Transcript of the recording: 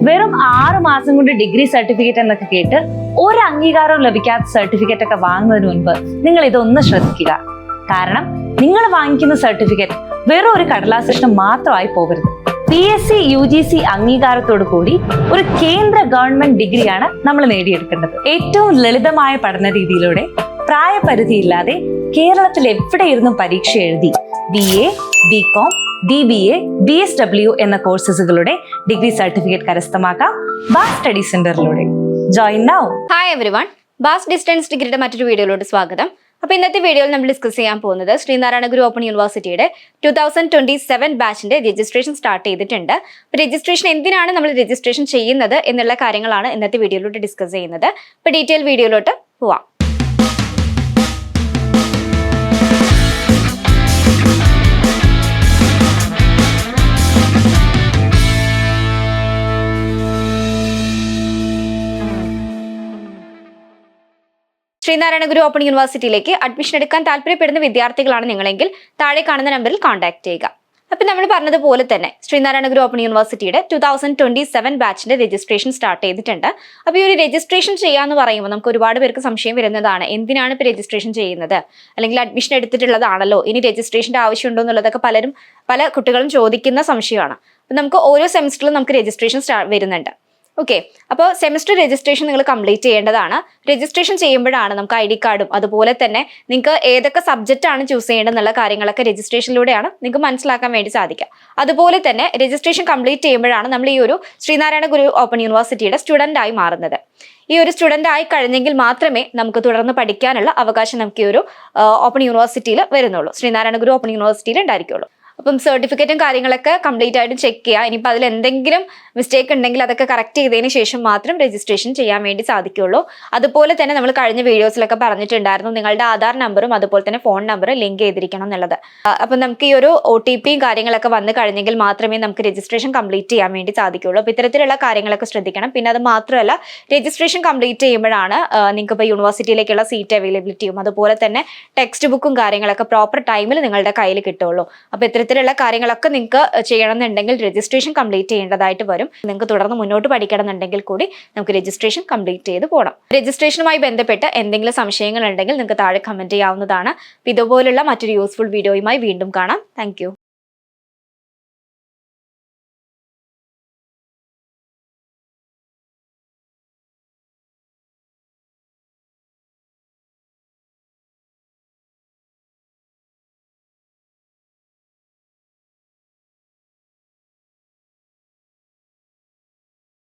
വെറും 6 മാസം കൊണ്ട് ഡിഗ്രി സർട്ടിഫിക്കറ്റ് എന്നൊക്കെ കേട്ട് ഒരു അംഗീകാരവും ലഭിക്കാത്ത സർട്ടിഫിക്കറ്റ് ഒക്കെ വാങ്ങുന്നതിന് മുൻപ് നിങ്ങൾ ഇതൊന്ന് ശ്രദ്ധിക്കുക. കാരണം നിങ്ങൾ വാങ്ങിക്കുന്ന സർട്ടിഫിക്കറ്റ് വെറും ഒരു കടലാസ് കഷ്ണം മാത്രമായി പോകരുത്. PSC UGC അംഗീകാരത്തോടു കൂടി ഒരു കേന്ദ്ര ഗവൺമെന്റ് ഡിഗ്രിയാണ് നമ്മൾ നേടിയെടുക്കേണ്ടത്. ഏറ്റവും ലളിതമായ പഠന രീതിയിലൂടെ പ്രായപരിധിയില്ലാതെ കേരളത്തിൽ എവിടെയിരുന്നും പരീക്ഷ എഴുതി BA, BCom, DBA, BSW എന്ന കോഴ്സുകളുടെ ഡിഗ്രി സർട്ടിഫിക്കറ്റ് കരസ്ഥമാക്കാം ബാസ് സ്റ്റഡി സെന്ററിലൂടെ. Join now. ഹായ് എവരിവൺ, ബാസ് ഡിസ്റ്റൻസ് ഡിഗ്രിയുടെ മറ്റൊരു വീഡിയോയിലോട്ട് സ്വാഗതം. അപ്പോൾ ഇന്നത്തെ വീഡിയോയിൽ നമ്മൾ ഡിസ്കസ് ചെയ്യാൻ പോകുന്നത് ശ്രീനാരായണ ഗുരു ഓപ്പൺ യൂണിവേഴ്സിറ്റിയുടെ 2027 ബാച്ചിന്റെ രജിസ്ട്രേഷൻ സ്റ്റാർട്ട് ചെയ്തിട്ടുണ്ട്. അപ്പോൾ രജിസ്ട്രേഷൻ എന്തിനാണ് നമ്മൾ രജിസ്ട്രേഷൻ ചെയ്യുന്നത് എന്നുള്ള കാര്യങ്ങളാണ് ഇന്നത്തെ വീഡിയോയിലോട്ട് ഡിസ്കസ് ചെയ്യുന്നത്. അപ്പോൾ ഡീറ്റെയിൽ വീഡിയോയിലോട്ട് പോവാം. ശ്രീനാരായണ ഗുരു ഓപ്പൺ യൂണിവേഴ്സിറ്റിയിലേക്ക് അഡ്മിഷൻ എടുക്കാൻ താല്പര്യപ്പെടുന്ന വിദ്യാർത്ഥികളാണ് നിങ്ങളെങ്കിൽ താഴെ കാണുന്ന നമ്പറിൽ കോൺടാക്ട് ചെയ്യുക. അപ്പം നമ്മൾ പറഞ്ഞതുപോലെ തന്നെ ശ്രീനാരായണ ഗുരു ഓപ്പൺ യൂണിവേഴ്സിറ്റിയുടെ 2027 ബാച്ചിന്റെ രജിസ്ട്രേഷൻ സ്റ്റാർട്ട് ചെയ്തിട്ടുണ്ട്. അപ്പോൾ ഈ ഒരു രജിസ്ട്രേഷൻ ചെയ്യാന്ന് പറയുമ്പോൾ നമുക്ക് ഒരുപാട് പേർക്ക് സംശയം വരുന്നതാണ്, എന്തിനാണ് ഇപ്പോൾ രജിസ്ട്രേഷൻ ചെയ്യുന്നത്, അല്ലെങ്കിൽ അഡ്മിഷൻ എടുത്തിട്ടുള്ളതാണല്ലോ, ഇനി രജിസ്ട്രേഷൻ്റെ ആവശ്യമുണ്ടോ എന്നുള്ളതൊക്കെ പല കുട്ടികളും ചോദിക്കുന്ന സംശയമാണ്. അപ്പം നമുക്ക് ഓരോ സെമിസ്റ്ററിലും നമുക്ക് രജിസ്ട്രേഷൻ വരുന്നുണ്ട്. ഓക്കെ, അപ്പോൾ സെമിസ്റ്റർ രജിസ്ട്രേഷൻ നിങ്ങൾ കംപ്ലീറ്റ് ചെയ്യേണ്ടതാണ്. രജിസ്ട്രേഷൻ ചെയ്യുമ്പോഴാണ് നമുക്ക് ID കാർഡും അതുപോലെ തന്നെ നിങ്ങൾക്ക് ഏതൊക്കെ സബ്ജക്റ്റ് ആണ് ചൂസ് ചെയ്യേണ്ടതെന്നുള്ള കാര്യങ്ങളൊക്കെ രജിസ്ട്രേഷനിലൂടെയാണ് നിങ്ങൾക്ക് മനസ്സിലാക്കാൻ വേണ്ടി സാധിക്കുക. അതുപോലെ തന്നെ രജിസ്ട്രേഷൻ കംപ്ലീറ്റ് ചെയ്യുമ്പോഴാണ് നമ്മൾ ഈ ഒരു ശ്രീനാരായണ ഗുരു ഓപ്പൺ യൂണിവേഴ്സിറ്റിയുടെ സ്റ്റുഡൻ്റ് ആയി മാറുന്നത്. ഈ ഒരു സ്റ്റുഡൻ്റ് ആയി കഴിഞ്ഞെങ്കിൽ മാത്രമേ നമുക്ക് തുടർന്ന് പഠിക്കാനുള്ള അവകാശം നമുക്ക് ഈ ഒരു ഓപ്പൺ യൂണിവേഴ്സിറ്റിയിൽ വരുന്നുള്ളൂ, ശ്രീനാരായണ ഗുരു ഓപ്പൺ യൂണിവേഴ്സിറ്റിയിൽ ഉണ്ടായിരിക്കുള്ളൂ. അപ്പം സർട്ടിഫിക്കറ്റും കാര്യങ്ങളൊക്കെ കംപ്ലീറ്റ് ആയിട്ട് ചെക്ക് ചെയ്യുക. ഇനിയിപ്പോൾ അതിൽ എന്തെങ്കിലും മിസ്റ്റേക്ക് ഉണ്ടെങ്കിൽ അതൊക്കെ കറക്റ്റ് ചെയ്തതിന് ശേഷം മാത്രം രജിസ്ട്രേഷൻ ചെയ്യാൻ വേണ്ടി സാധിക്കുള്ളൂ. അതുപോലെ തന്നെ നമ്മൾ കഴിഞ്ഞ വീഡിയോസിലൊക്കെ പറഞ്ഞിട്ടുണ്ടായിരുന്നു നിങ്ങളുടെ ആധാർ നമ്പറും അതുപോലെ തന്നെ ഫോൺ നമ്പറും ലിങ്ക് ചെയ്തിരിക്കണം എന്നുള്ളത്. അപ്പം നമുക്ക് ഈ ഒരു OTPയും കാര്യങ്ങളൊക്കെ വന്നു കഴിഞ്ഞെങ്കിൽ മാത്രമേ നമുക്ക് രജിസ്ട്രേഷൻ കംപ്ലീറ്റ് ചെയ്യാൻ വേണ്ടി സാധിക്കുള്ളൂ. അപ്പോൾ ഇത്തരത്തിലുള്ള കാര്യങ്ങളൊക്കെ ശ്രദ്ധിക്കണം. പിന്നെ അത് മാത്രമല്ല, രജിസ്ട്രേഷൻ കംപ്ലീറ്റ് ചെയ്യുമ്പോഴാണ് നിങ്ങൾക്ക് ഇപ്പോൾ യൂണിവേഴ്സിറ്റിയിലേക്കുള്ള സീറ്റ് അവൈലബിലിറ്റിയും അതുപോലെ തന്നെ ടെക്സ്റ്റ് ബുക്കും കാര്യങ്ങളൊക്കെ പ്രോപ്പർ ടൈമിൽ നിങ്ങളുടെ കയ്യിൽ കിട്ടുള്ളൂ. അപ്പോൾ ഇത്തരത്തിലുള്ള കാര്യങ്ങളൊക്കെ നിങ്ങൾക്ക് ചെയ്യണമെന്നുണ്ടെങ്കിൽ രജിസ്ട്രേഷൻ കംപ്ലീറ്റ് ചെയ്യേണ്ടതായിട്ട് വരും. നിങ്ങൾക്ക് തുടർന്ന് മുന്നോട്ട് പഠിക്കണം എന്നുണ്ടെങ്കിൽ കൂടി നമുക്ക് രജിസ്ട്രേഷൻ കംപ്ലീറ്റ് ചെയ്ത് പോകണം. രജിസ്ട്രേഷനുമായി ബന്ധപ്പെട്ട് എന്തെങ്കിലും സംശയങ്ങൾ ഉണ്ടെങ്കിൽ നിങ്ങൾക്ക് താഴെ കമന്റ് ചെയ്യാവുന്നതാണ്. ഇതുപോലുള്ള മറ്റൊരു യൂസ്ഫുൾ വീഡിയോയുമായി വീണ്ടും കാണാം. താങ്ക്